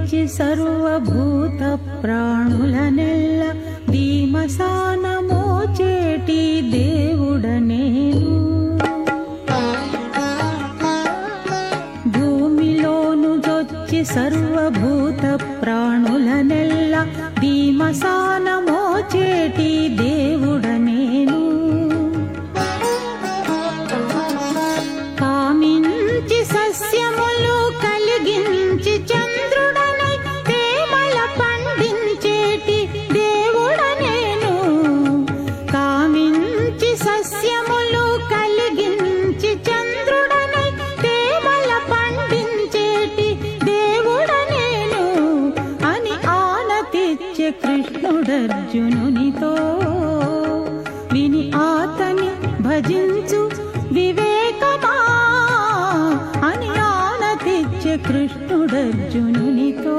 జొచ్చి సర్వభూత ప్రాణులనెల్ల దీమసానమోచేటి దేవుడనేను. భూమిలోను జొచ్చి సర్వభూత ప్రాణులనెల్ల దీమసానమోచేటి దేవుడనేను. కామించి సస్యములు కలిగించి చంద్రుడనై తేమల పండించేటి దేవుడనేను. కామించి సస్యములు కలిగించి చంద్రుడనై తేమల పండించేటి దేవుడనేను అని ఆనతిచ్చే కృష్ణుడర్జునునితో. విని ఆతని భజించు వివేకమా అని ఆనతిచ్చే కృష్ణుడర్జునునితో.